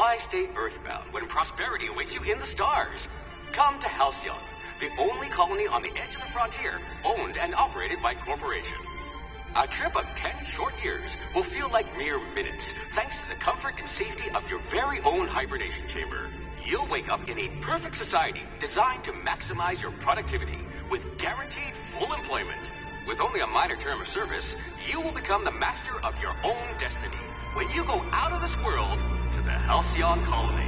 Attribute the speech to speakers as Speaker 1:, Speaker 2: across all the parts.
Speaker 1: Why stay earthbound when prosperity awaits you in the stars? Come to Halcyon, the only colony on the edge of the frontier, owned and operated by corporations. A trip of 10 short years will feel like mere minutes, thanks to the comfort and safety of your very own hibernation chamber. You'll wake up in a perfect society designed to maximize your productivity with guaranteed full employment. With only a minor term of service, you will become the master of your own destiny when you go out of this world to the Halcyon colony.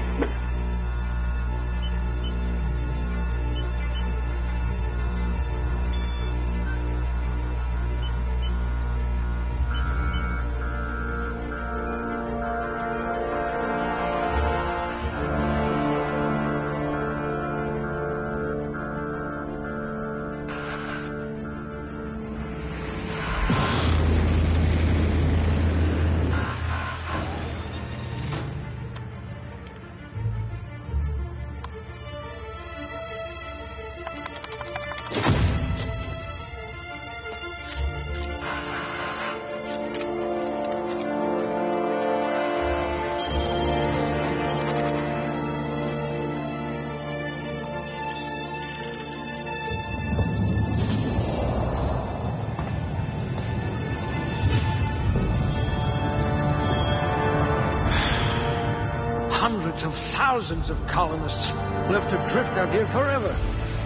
Speaker 2: Hundreds of thousands of colonists left adrift out here forever,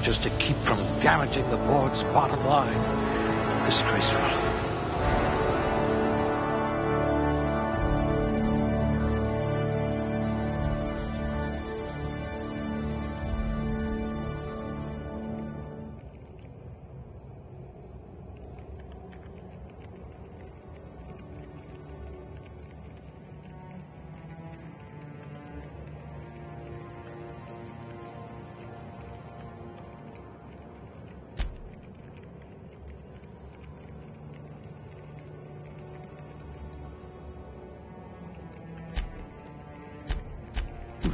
Speaker 2: just to keep from damaging the board's bottom line. Disgraceful.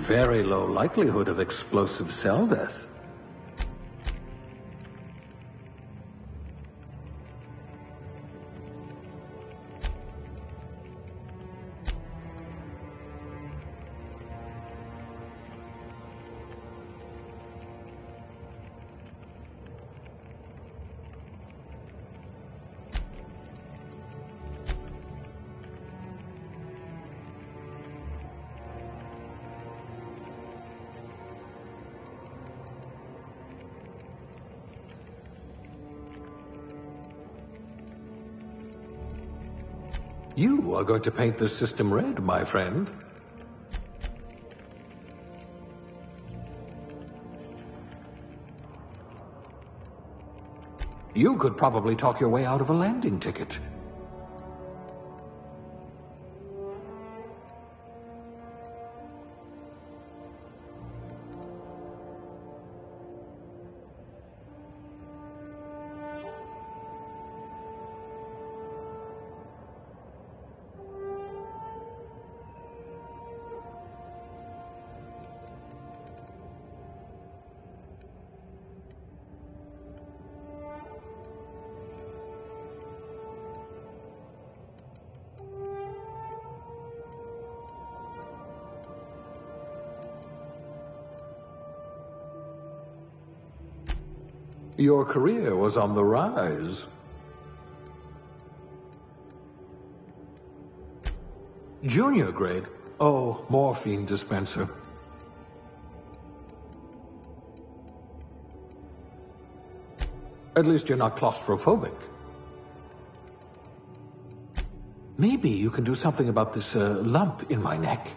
Speaker 2: Very low likelihood of explosive cell death. You are going to paint the system red, my friend. You could probably talk your way out of a landing ticket. Your career was on the rise. Junior grade? Oh, morphine dispenser. At least you're not claustrophobic. Maybe you can do something about this lump in my neck.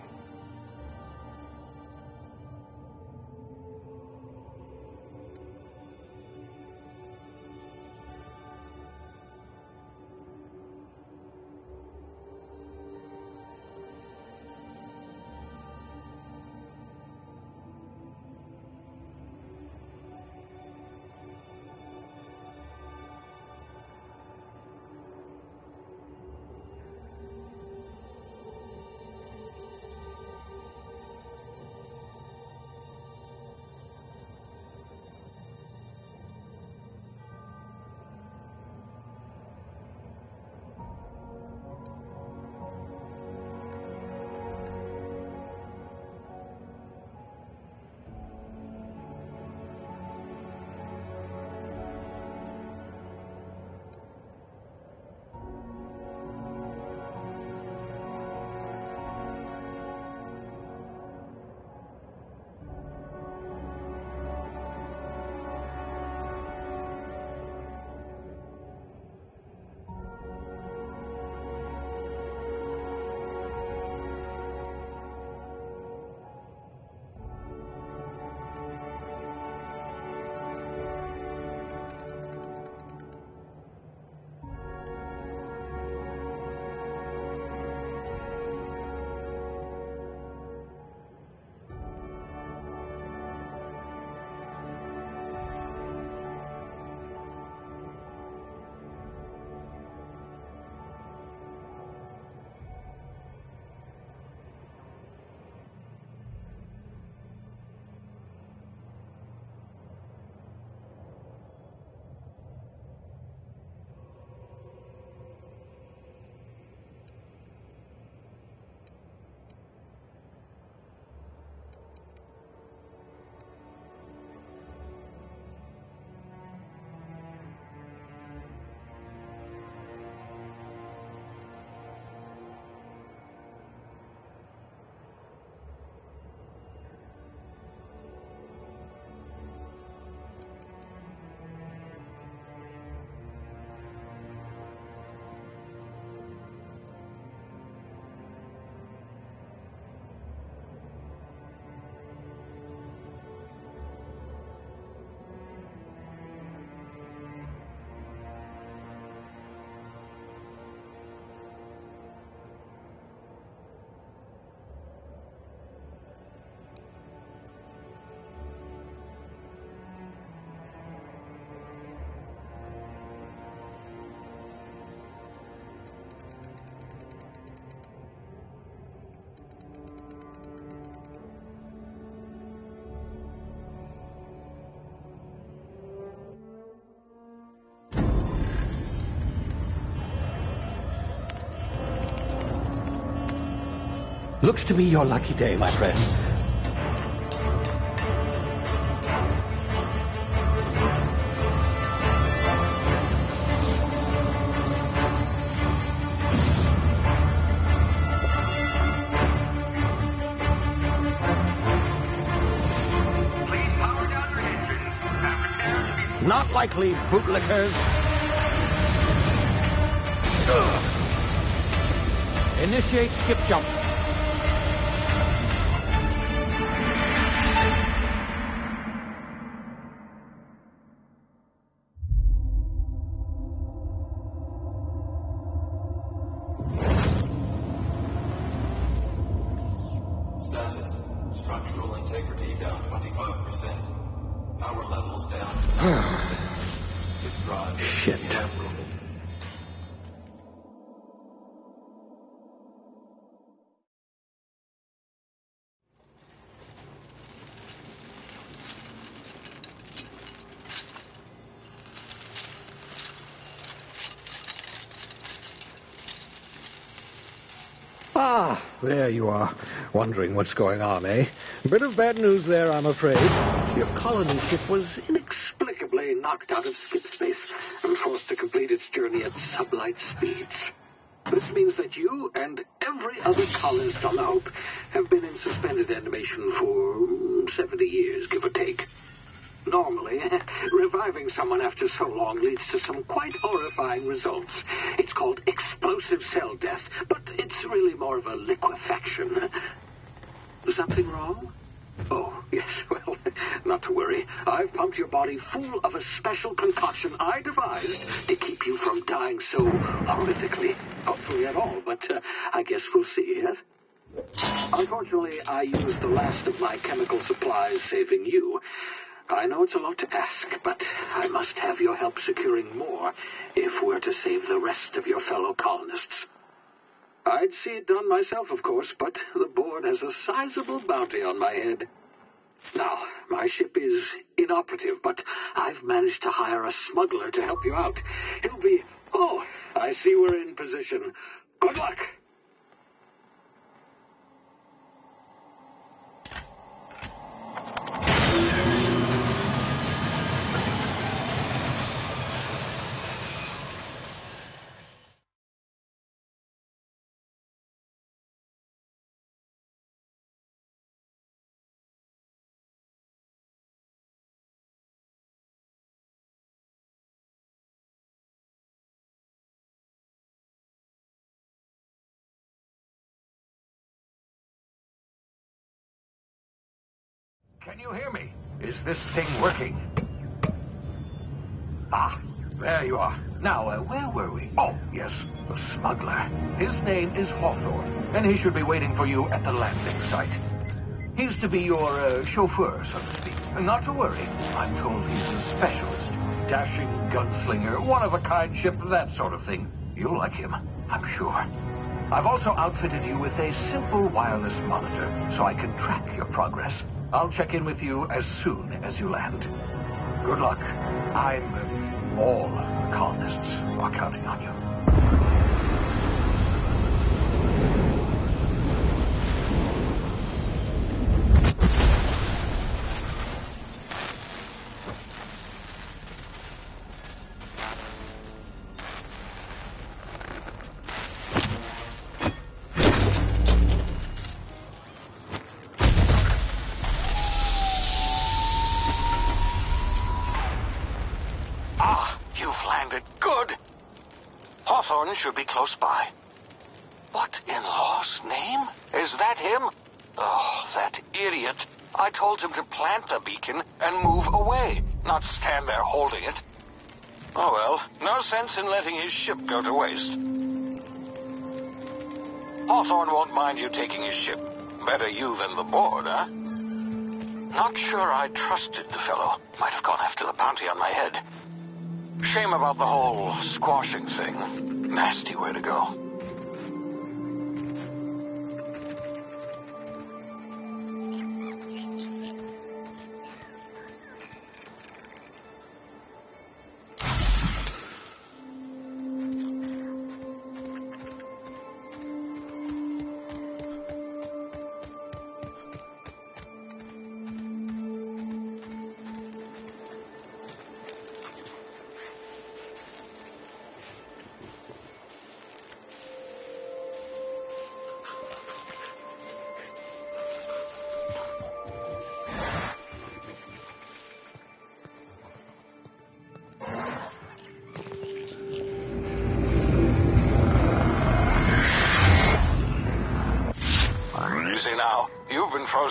Speaker 2: Looks to be your lucky day, my friend. Not likely, bootlickers. Initiate skip jump.
Speaker 3: Status. Structural integrity down 25%. Power levels down 50%. This drive is
Speaker 2: Shit.
Speaker 3: inoperable.
Speaker 2: Ah, there you are. Wondering what's going on, eh? A bit of bad news there, I'm afraid. Your colony ship was inexplicably knocked out of skip space and forced to complete its journey at sublight speeds. This means that you and every other colonist on the Hope have been in suspended animation for 70 years, give or take. Normally, reviving someone after so long leads to some quite horrifying results. It's called explosive cell death, but it's really more of a liquefaction. Something wrong? Oh, yes, well, not to worry. I've pumped your body full of a special concoction I devised to keep you from dying so horrifically. Hopefully at all, but I guess we'll see, yes? Unfortunately, I used the last of my chemical supplies saving you. I know it's a lot to ask, but I must have your help securing more if we're to save the rest of your fellow colonists. I'd see it done myself, of course, but the board has a sizable bounty on my head. Now, my ship is inoperative, but I've managed to hire a smuggler to help you out. He'll be... Oh, I see we're in position. Good luck!
Speaker 4: Can you hear me? Is this thing working? Ah, there you are. Now, where were we? Oh, yes, the smuggler. His name is Hawthorne, and he should be waiting for you at the landing site. He's to be your chauffeur, so to speak. Not to worry. I'm told he's a specialist. Dashing gunslinger, one-of-a-kind ship, that sort of thing. You'll like him, I'm sure. I've also outfitted you with a simple wireless monitor, so I can track your progress. I'll check in with you as soon as you land. Good luck. All the colonists are counting on you. Should be close by. What in law's name? Is that him? Oh, that idiot. I told him to plant the beacon and move away, not stand there holding it. Oh well, no sense in letting his ship go to waste. Hawthorne won't mind you taking his ship. Better you than the board, huh? Not sure I trusted the fellow. Might have gone after the bounty on my head. Shame about the whole squashing thing. Nasty way to go.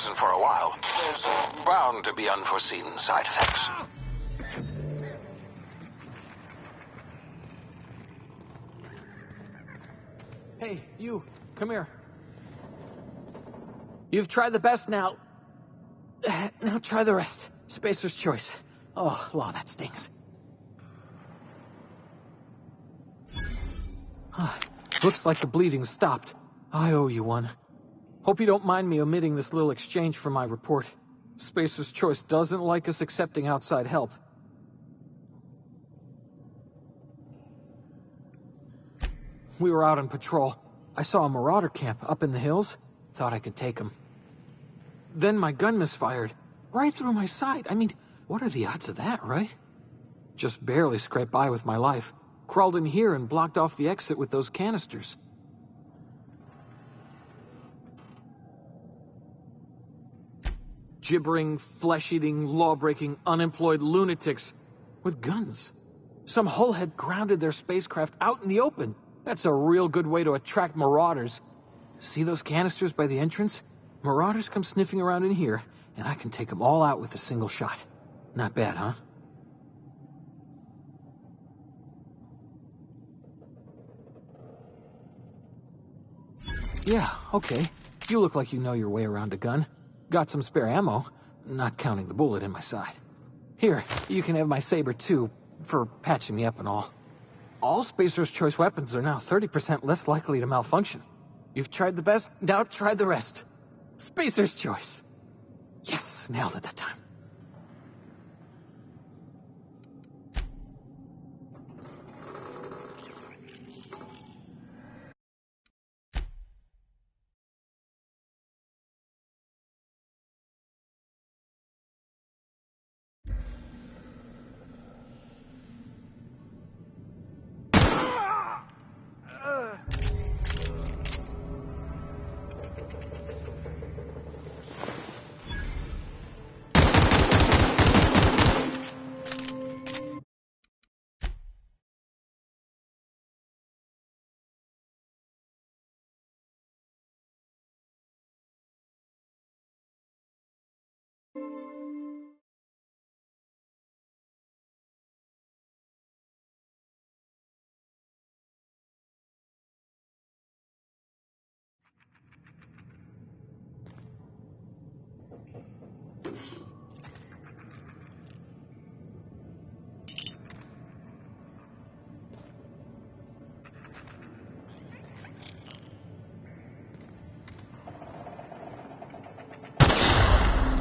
Speaker 5: frozen for a while. There's bound to be unforeseen side effects.
Speaker 6: Hey, you, come here. You've tried the best now. Now try the rest. Spacer's choice. Oh, law, that stings. Looks like the bleeding stopped. I owe you one. Hope you don't mind me omitting this little exchange from my report. Spacer's choice doesn't like us accepting outside help. We were out on patrol. I saw a marauder camp up in the hills. Thought I could take him. Then my gun misfired. Right through my side. I mean, what are the odds of that, right? Just barely scraped by with my life. Crawled in here and blocked off the exit with those canisters. Gibbering, flesh-eating, law-breaking, unemployed lunatics with guns. Some hullhead grounded their spacecraft out in the open. That's a real good way to attract marauders. See those canisters by the entrance? Marauders come sniffing around in here, and I can take them all out with a single shot. Not bad, huh? Yeah, okay. You look like you know your way around a gun. Got some spare ammo, not counting the bullet in my side. Here, you can have my saber too, for patching me up and all. All Spacer's choice weapons are now 30% less likely to malfunction. You've tried the best, now try the rest. Spacer's choice. Yes, nailed it that time.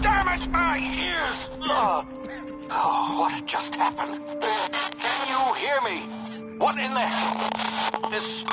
Speaker 5: Damn it, my ears! Oh, what just happened? Can you hear me? What in the... This...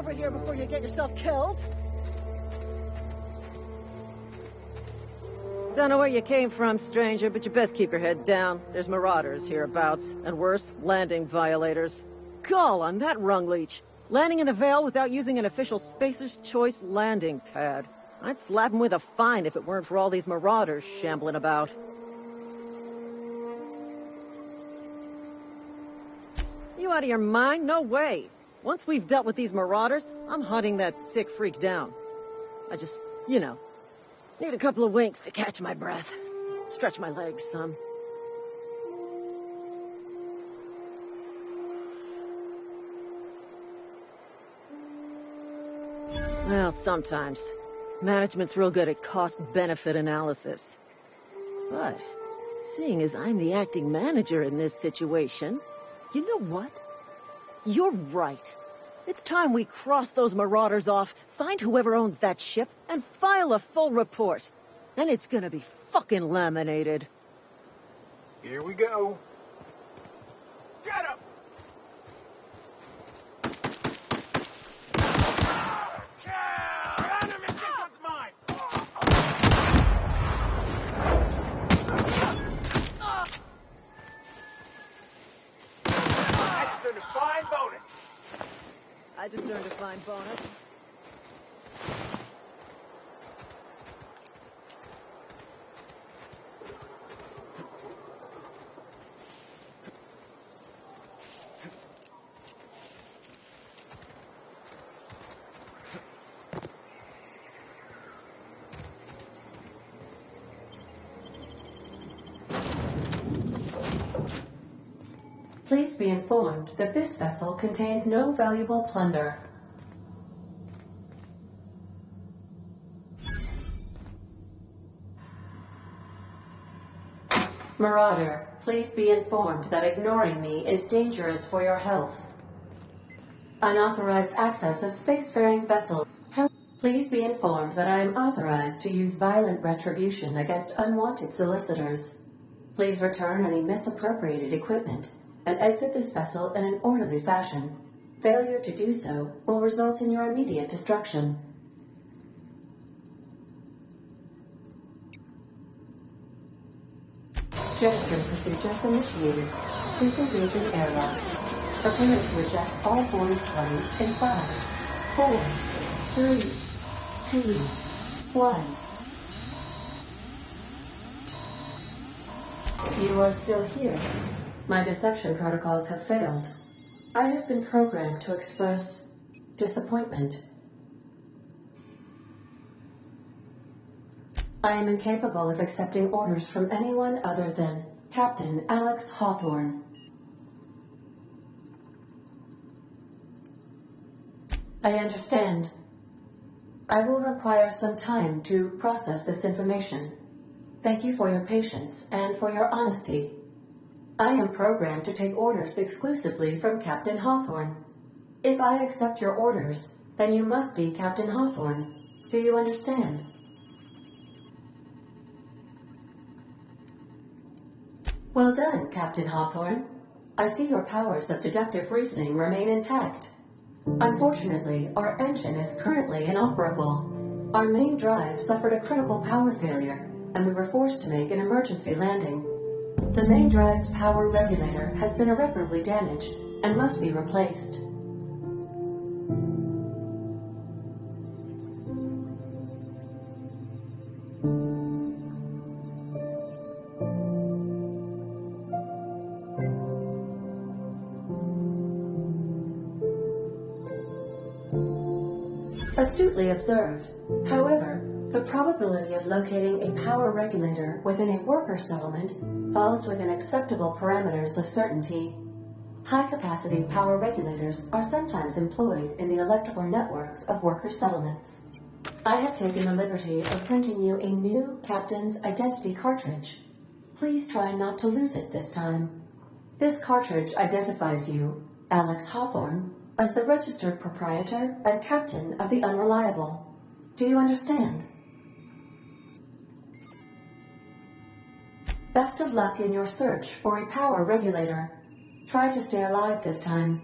Speaker 7: over here before you get yourself killed. Don't know where you came from, stranger, but you best keep your head down. There's marauders hereabouts, and worse, landing violators. Call on that rung leech. Landing in the Vale without using an official Spacer's Choice landing pad. I'd slap him with a fine if it weren't for all these marauders shambling about. You out of your mind? No way. Once we've dealt with these marauders, I'm hunting that sick freak down. I just, need a couple of winks to catch my breath. Stretch my legs some. Well, sometimes. Management's real good at cost-benefit analysis. But, seeing as I'm the acting manager in this situation, you know what? You're right. It's time we cross those marauders off, find whoever owns that ship, and file a full report. Then it's gonna be fucking laminated.
Speaker 4: Here we go. Get him!
Speaker 7: I just earned a fine bonus.
Speaker 8: Please be informed that this vessel contains no valuable plunder. Marauder, please be informed that ignoring me is dangerous for your health. Unauthorized access of spacefaring vessels. Please be informed that I am authorized to use violent retribution against unwanted solicitors. Please return any misappropriated equipment and exit this vessel in an orderly fashion. Failure to do so will result in your immediate destruction. Jetstream procedures initiated. Disengaging airlock. Prepare to eject all boarding parties in 5, 4, 3, 2, 1. You are still here. My deception protocols have failed. I have been programmed to express disappointment. I am incapable of accepting orders from anyone other than Captain Alex Hawthorne. I understand. I will require some time to process this information. Thank you for your patience and for your honesty. I am programmed to take orders exclusively from Captain Hawthorne. If I accept your orders, then you must be Captain Hawthorne. Do you understand? Well done, Captain Hawthorne. I see your powers of deductive reasoning remain intact. Unfortunately, our engine is currently inoperable. Our main drive suffered a critical power failure, and we were forced to make an emergency landing. The main drive's power regulator has been irreparably damaged and must be replaced. Astutely observed. However, the probability of locating a power regulator within a worker settlement falls within acceptable parameters of certainty. High-capacity power regulators are sometimes employed in the electrical networks of worker settlements. I have taken the liberty of printing you a new Captain's Identity cartridge. Please try not to lose it this time. This cartridge identifies you, Alex Hawthorne, as the registered proprietor and captain of the Unreliable. Do you understand? Best of luck in your search for a power regulator. Try to stay alive this time.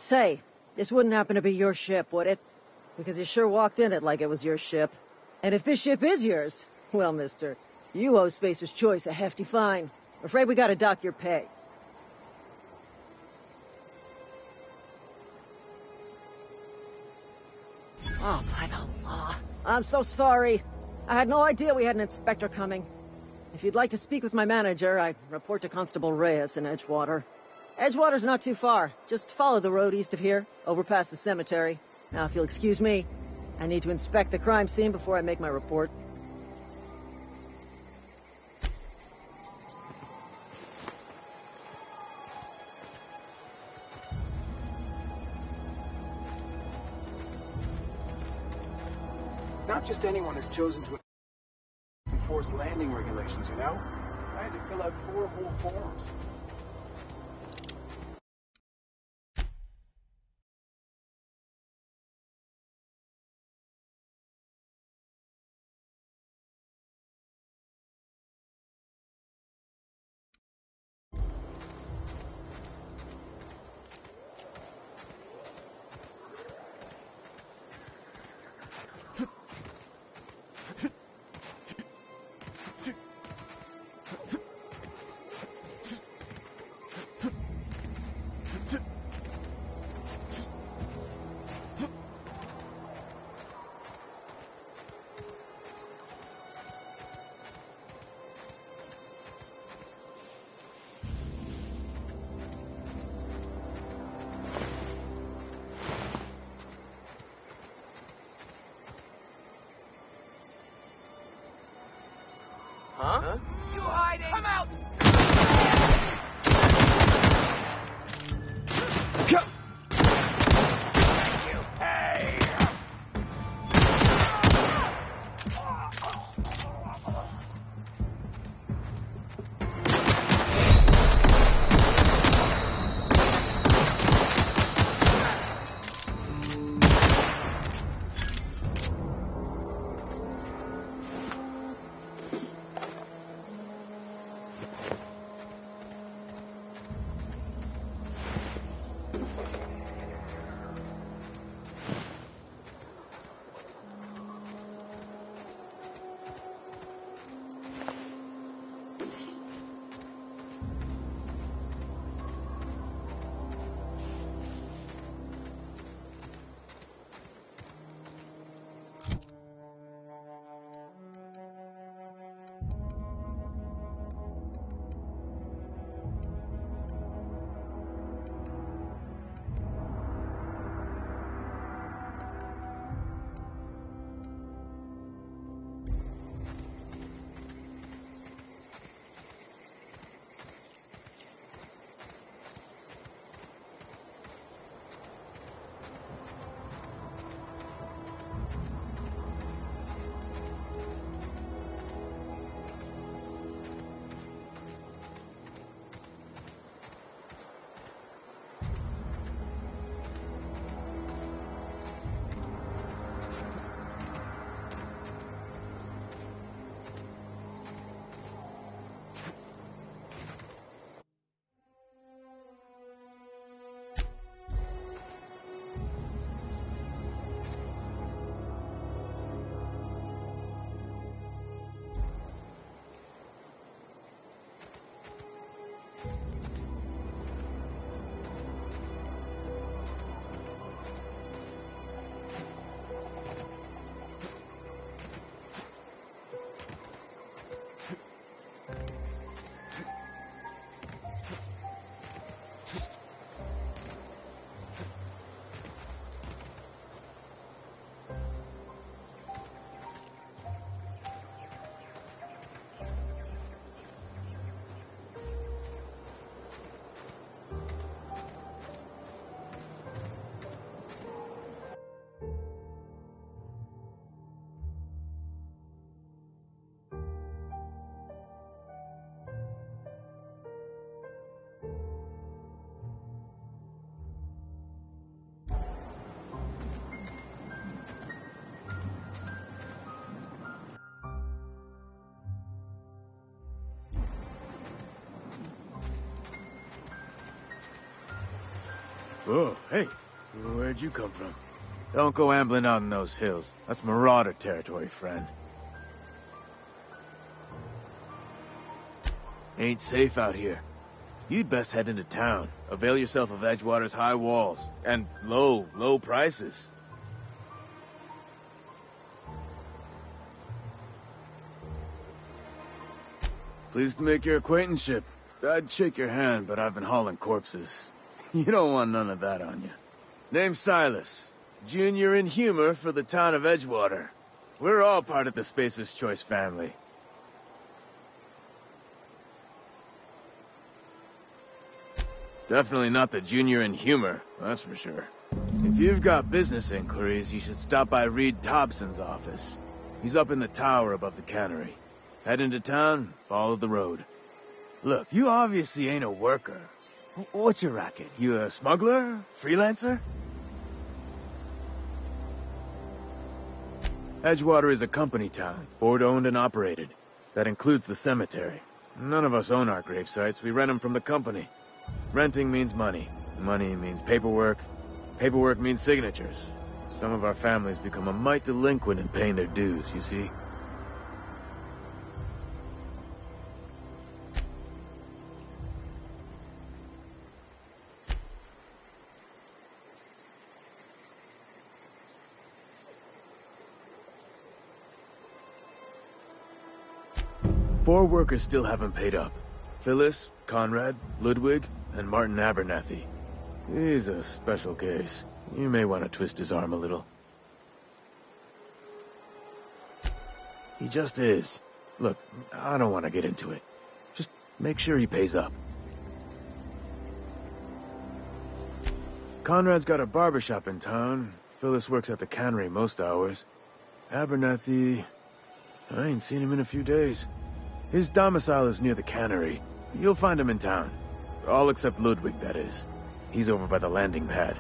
Speaker 7: Say, this wouldn't happen to be your ship, would it? Because you sure walked in it like it was your ship. And if this ship is yours, well, mister, you owe Spacer's Choice a hefty fine. Afraid we gotta dock your pay. Oh, by the law. I'm so sorry. I had no idea we had an inspector coming. If you'd like to speak with my manager, I report to Constable Reyes in Edgewater. Edgewater's not too far. Just follow the road east of here, over past the cemetery. Now, if you'll excuse me, I need to inspect the crime scene before I make my report.
Speaker 9: Not just anyone is chosen to enforce landing regulations, you know? I had to fill out 4 whole forms.
Speaker 5: Huh? You hiding! Come out! Thank you. Hey!
Speaker 10: Oh, hey, where'd you come from? Don't go ambling out in those hills. That's marauder territory, friend. Ain't safe out here. You'd best head into town. Avail yourself of Edgewater's high walls. And low prices. Pleased to make your acquaintanceship. I'd shake your hand, but I've been hauling corpses. You don't want none of that on you. Name's Silas. Junior in humor for the town of Edgewater. We're all part of the Spacer's Choice family. Definitely not the junior in humor, that's for sure. If you've got business inquiries, you should stop by Reed Thompson's office. He's up in the tower above the cannery. Head into town, follow the road. Look, you obviously ain't a worker. What's your racket? You a smuggler? Freelancer? Edgewater is a company town, board-owned and operated. That includes the cemetery. None of us own our grave sites. We rent them from the company. Renting means money. Money means paperwork. Paperwork means signatures. Some of our families become a mite delinquent in paying their dues, you see. Four workers still haven't paid up. Phyllis, Conrad, Ludwig, and Martin Abernathy. He's a special case. You may want to twist his arm a little. He just is. Look, I don't want to get into it. Just make sure he pays up. Conrad's got a barbershop in town. Phyllis works at the cannery most hours. Abernathy... I ain't seen him in a few days. His domicile is near the cannery. You'll find him in town. All except Ludwig, that is. He's over by the landing pad.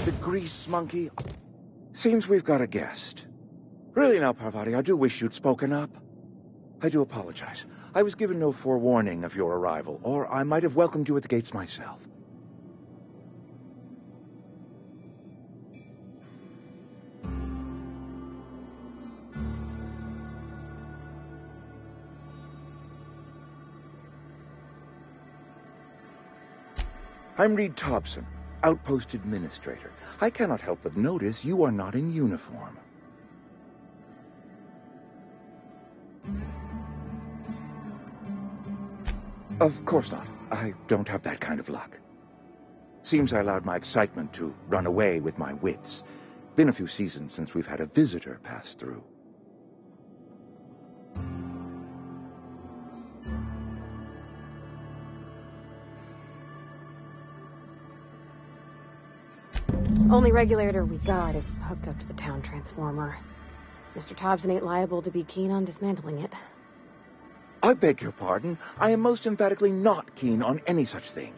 Speaker 11: The grease monkey? Seems we've got a guest. Really now, Parvati, I do wish you'd spoken up. I do apologize. I was given no forewarning of your arrival, or I might have welcomed you at the gates myself. I'm Reed Thompson, Outpost Administrator. I cannot help but notice you are not in uniform. Of course not. I don't have that kind of luck. Seems I allowed my excitement to run away with my wits. Been a few seasons since we've had a visitor pass through.
Speaker 12: Only regulator we got is hooked up to the town transformer. Mr. Thompson ain't liable to be keen on dismantling it.
Speaker 11: I beg your pardon. I am most emphatically not keen on any such thing.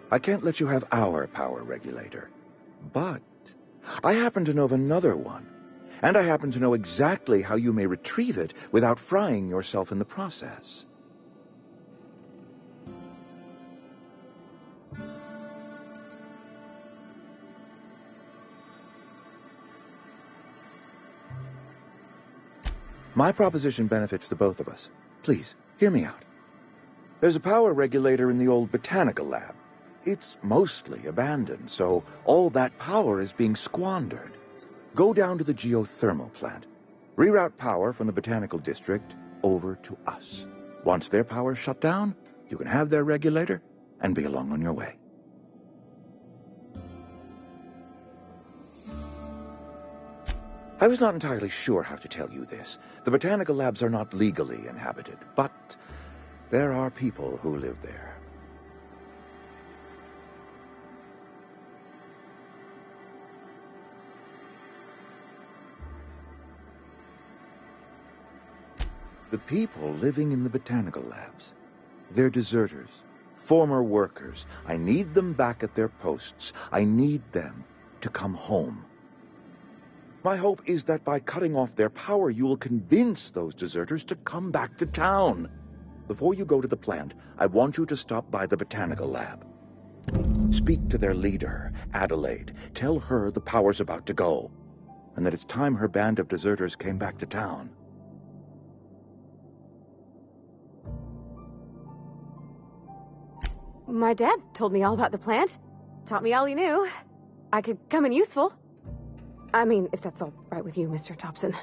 Speaker 11: I can't let you have our power regulator. But I happen to know of another one. And I happen to know exactly how you may retrieve it without frying yourself in the process. My proposition benefits the both of us. Please, hear me out. There's a power regulator in the old botanical lab. It's mostly abandoned, so all that power is being squandered. Go down to the geothermal plant. Reroute power from the botanical district over to us. Once their power's shut down, you can have their regulator and be along on your way. I was not entirely sure how to tell you this. The botanical labs are not legally inhabited, but there are people who live there. The people living in the botanical labs, they're deserters, former workers. I need them back at their posts. I need them to come home. My hope is that by cutting off their power, you will convince those deserters to come back to town. Before you go to the plant, I want you to stop by the botanical lab. Speak to their leader, Adelaide. Tell her the power's about to go, and that it's time her band of deserters came back to town.
Speaker 12: My dad told me all about the plant. Taught me all he knew. I could come in useful. I mean, if that's all right with you, Mr. Thompson.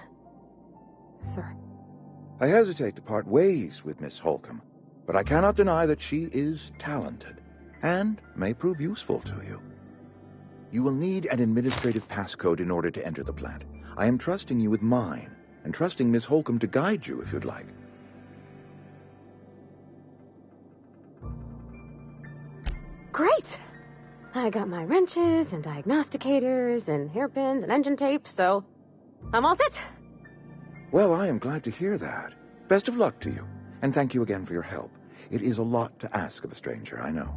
Speaker 12: Sir.
Speaker 11: I hesitate to part ways with Miss Holcomb, but I cannot deny that she is talented and may prove useful to you. You will need an administrative passcode in order to enter the plant. I am trusting you with mine, and trusting Miss Holcomb to guide you if you'd like.
Speaker 12: Great! I got my wrenches and diagnosticators and hairpins and engine tape, so I'm all set.
Speaker 11: Well, I am glad to hear that. Best of luck to you, and thank you again for your help. It is a lot to ask of a stranger, I know.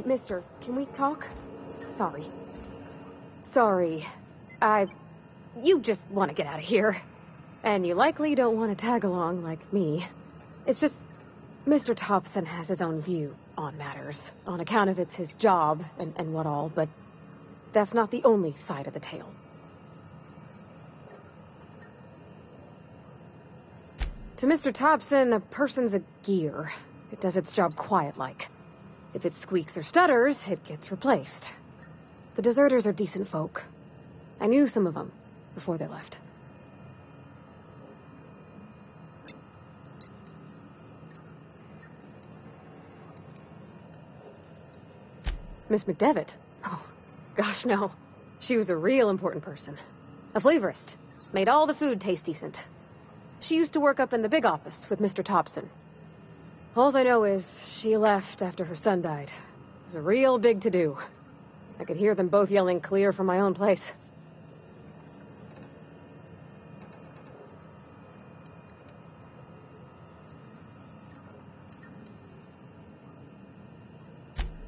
Speaker 12: Hey, mister, can we talk? Sorry. You just want to get out of here. And you likely don't want to tag along like me. It's just, Mr. Thompson has his own view on matters, on account of it's his job and what all, but that's not the only side of the tale. To Mr. Thompson, a person's a gear. It does its job quiet-like. If it squeaks or stutters, it gets replaced. The deserters are decent folk. I knew some of them before they left. Miss McDevitt? Oh, gosh, no. She was a real important person. A flavorist. Made all the food taste decent. She used to work up in the big office with Mr. Thompson. All I know is she left after her son died. It was a real big to-do. I could hear them both yelling clear from my own place.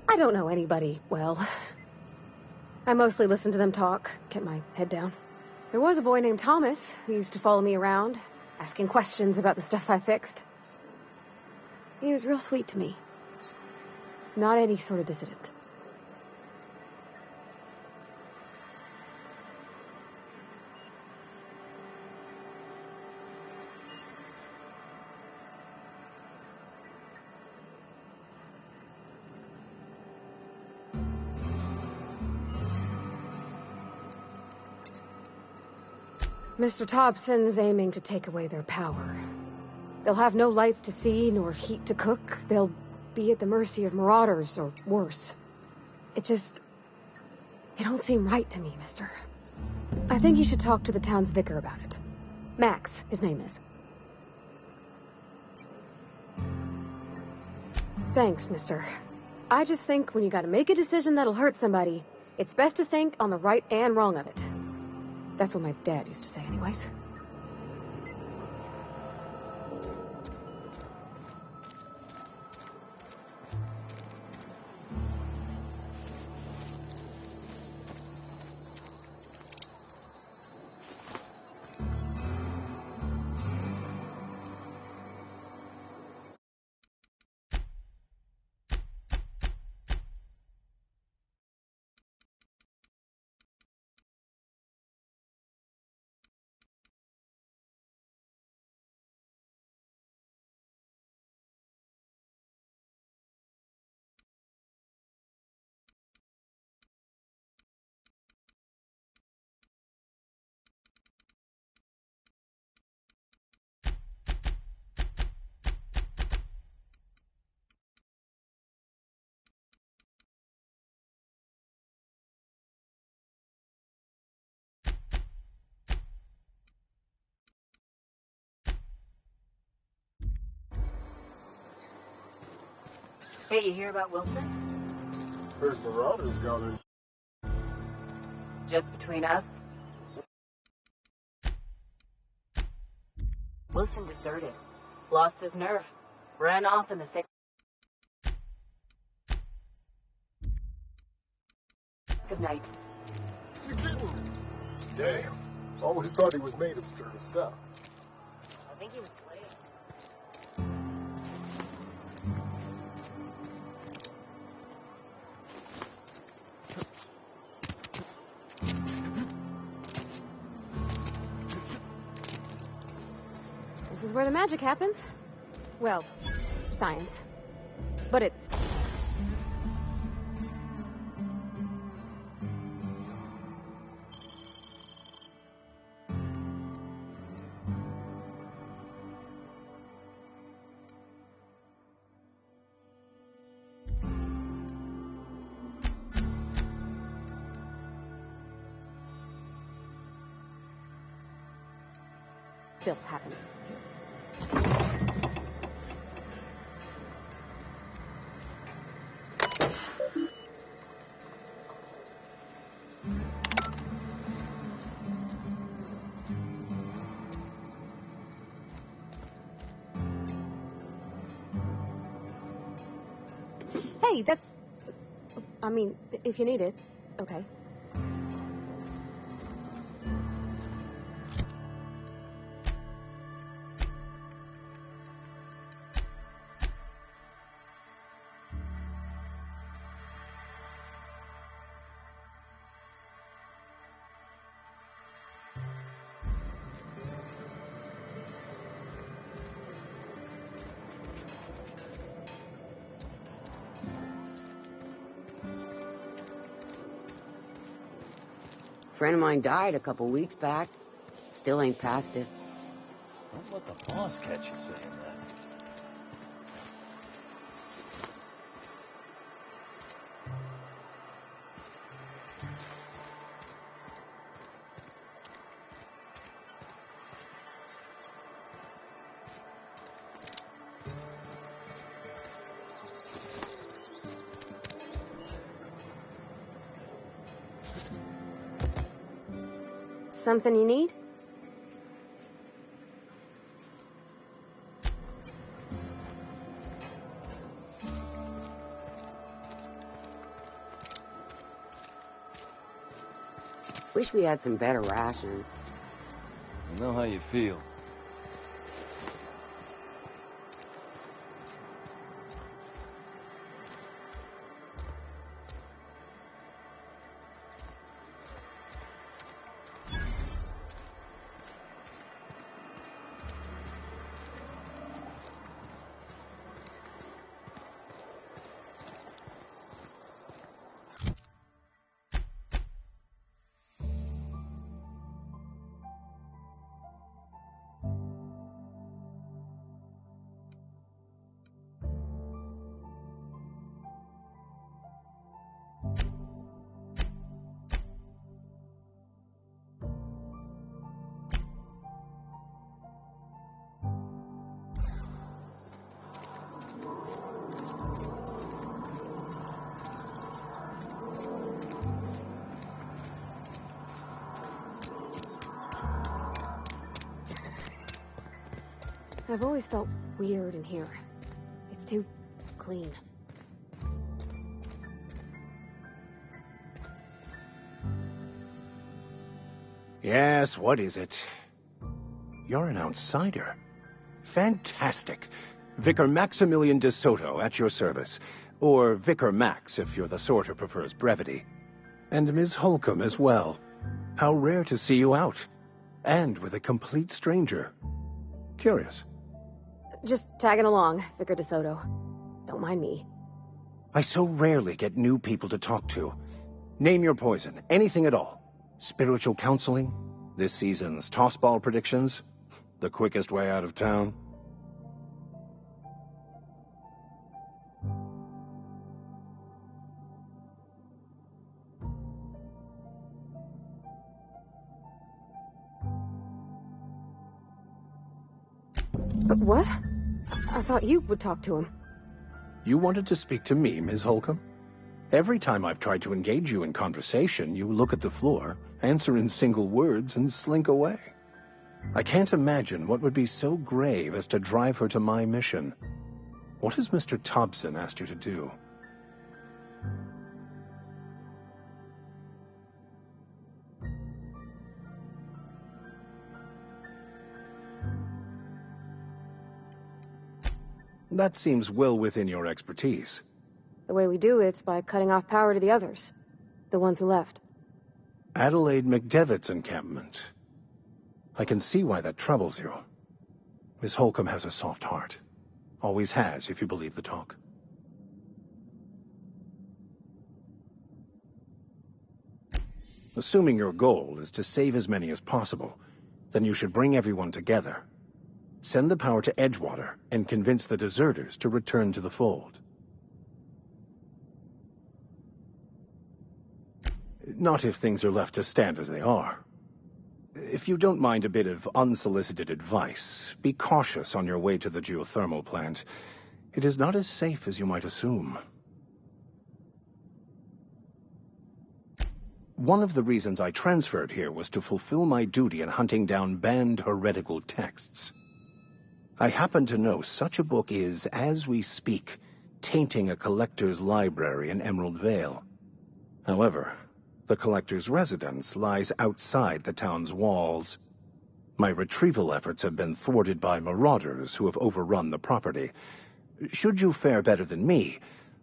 Speaker 12: I don't know anybody well. I mostly listen to them talk, get my head down. There was a boy named Thomas who used to follow me around, asking questions about the stuff I fixed. He was real sweet to me. Not any sort of dissident. Mr. Thompson's aiming to take away their power. They'll have no lights to see, nor heat to cook. They'll be at the mercy of marauders, or worse. It don't seem right to me, mister. I think you should talk to the town's vicar about it. Max, his name is. Thanks, mister. I just think when you gotta make a decision that'll hurt somebody, it's best to think on the right and wrong of it. That's what my dad used to say anyways.
Speaker 7: Hey, you hear about Wilson?
Speaker 9: There's marauders down there.
Speaker 7: Just between us? Wilson deserted. Lost his nerve. Ran off in the thick of night.
Speaker 9: You kidding? Damn. Always thought he was made of stern stuff.
Speaker 7: I think he was playing.
Speaker 12: This is where the magic happens. Well, science. But it's... still happens. Hey, that's... I mean, if you need it, okay.
Speaker 13: Friend of mine died a couple weeks back. Still ain't past it.
Speaker 14: Don't let the boss catch you saying that.
Speaker 12: Something you need?
Speaker 13: Wish we had some better rations.
Speaker 14: I know how you feel.
Speaker 12: I've always felt weird in here. It's too clean.
Speaker 15: Yes, what is it? You're an outsider. Fantastic. Vicar Maximilian de Soto at your service. Or Vicar Max, if you're the sort who prefers brevity. And Ms. Holcomb as well. How rare to see you out. And with a complete stranger. Curious.
Speaker 12: Just tagging along, Vicar de Soto. Don't mind me.
Speaker 15: I so rarely get new people to talk to. Name your poison, anything at all. Spiritual counseling, this season's tossball predictions, the quickest way out of town.
Speaker 12: What? I thought you would talk to him.
Speaker 15: You wanted to speak to me, Ms. Holcomb? Every time I've tried to engage you in conversation, you look at the floor, answer in single words, and slink away. I can't imagine what would be so grave as to drive her to my mission. What has Mr. Thompson asked you to do? That seems well within your expertise.
Speaker 12: The way we do it's by cutting off power to the others. The ones who left.
Speaker 15: Adelaide McDevitt's encampment. I can see why that troubles you. Miss Holcomb has a soft heart. Always has, if you believe the talk. Assuming your goal is to save as many as possible, then you should bring everyone together. Send the power to Edgewater and convince the deserters to return to the fold. Not if things are left to stand as they are. If you don't mind a bit of unsolicited advice, be cautious on your way to the geothermal plant. It is not as safe as you might assume. One of the reasons I transferred here was to fulfill my duty in hunting down banned heretical texts. I happen to know such a book is, as we speak, tainting a collector's library in Emerald Vale. However, the collector's residence lies outside the town's walls. My retrieval efforts have been thwarted by marauders who have overrun the property. Should you fare better than me,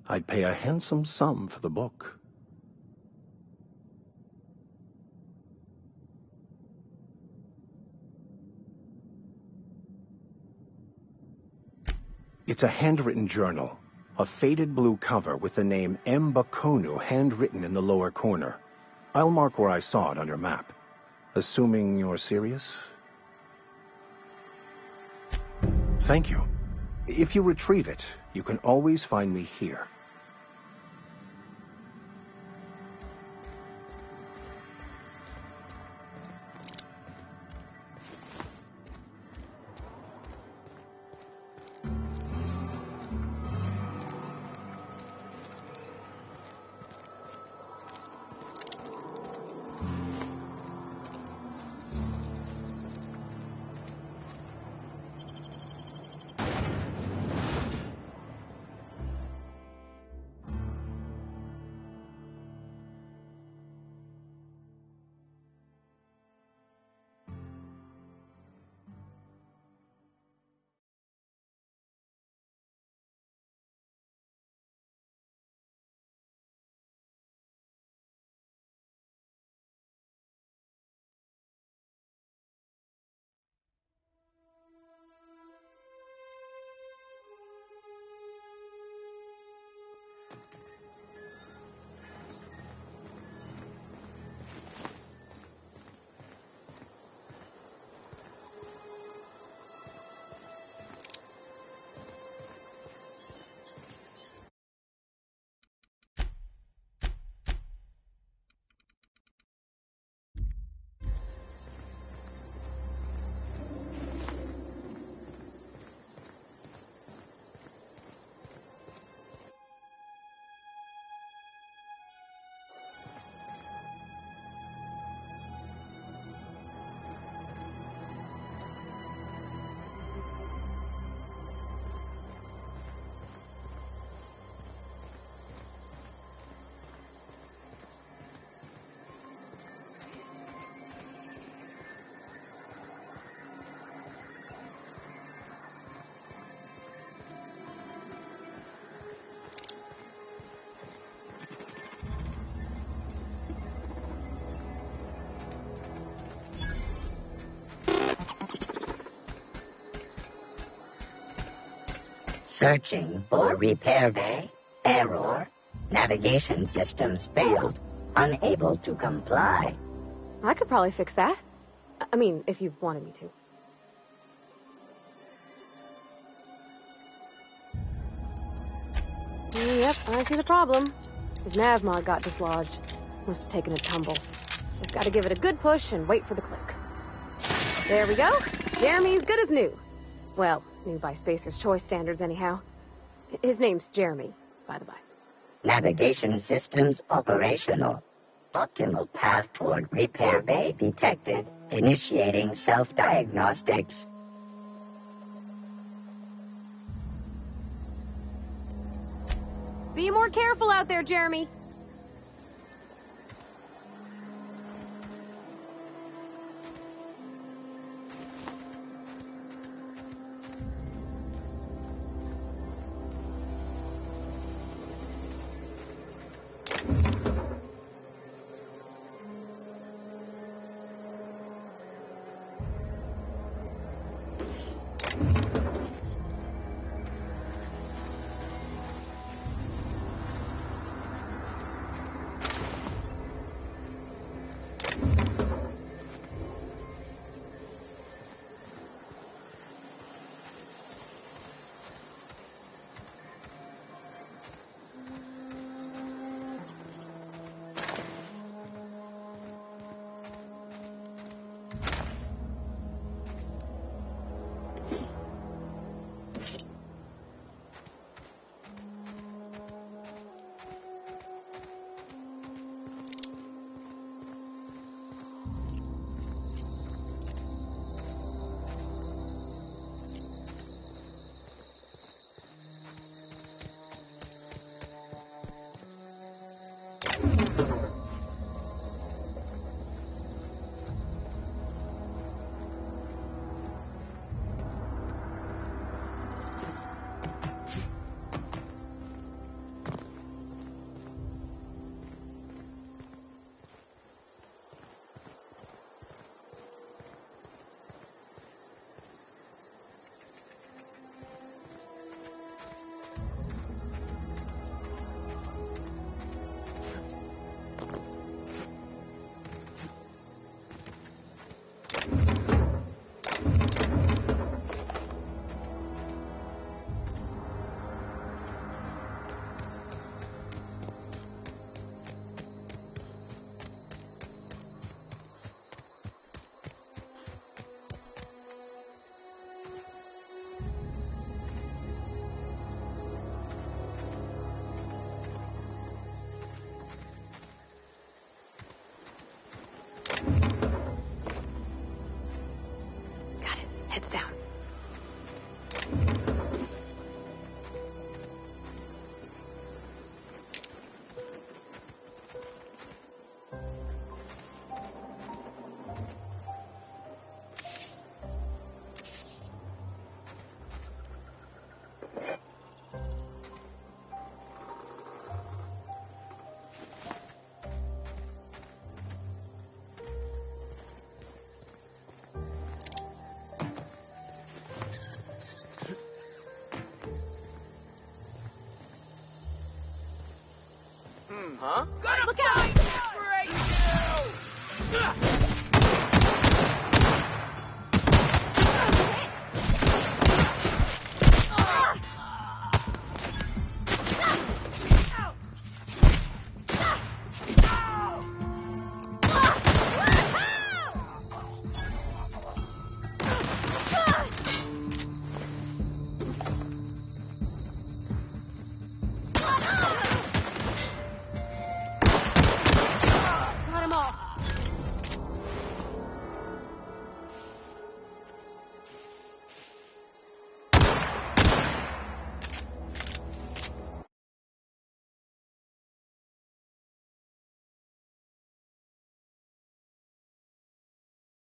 Speaker 15: I'd pay a handsome sum for the book. It's a handwritten journal, a faded blue cover with the name M. Bakonu handwritten in the lower corner. I'll mark where I saw it on your map. Assuming you're serious? Thank you. If you retrieve it, you can always find me here.
Speaker 16: Searching for repair bay. Error. Navigation systems failed. Unable to comply.
Speaker 12: I could probably fix that. I mean, if you wanted me to. Yep, I see the problem. His nav mod got dislodged. Must have taken a tumble. Just gotta give it a good push and wait for the click. There we go. Jeremy's good as new. Well, new by Spacer's Choice standards, anyhow. His name's Jeremy, by the by.
Speaker 16: Navigation systems operational. Optimal path toward repair bay detected. Initiating self-diagnostics.
Speaker 12: Be more careful out there, Jeremy. Heads down.
Speaker 10: Huh?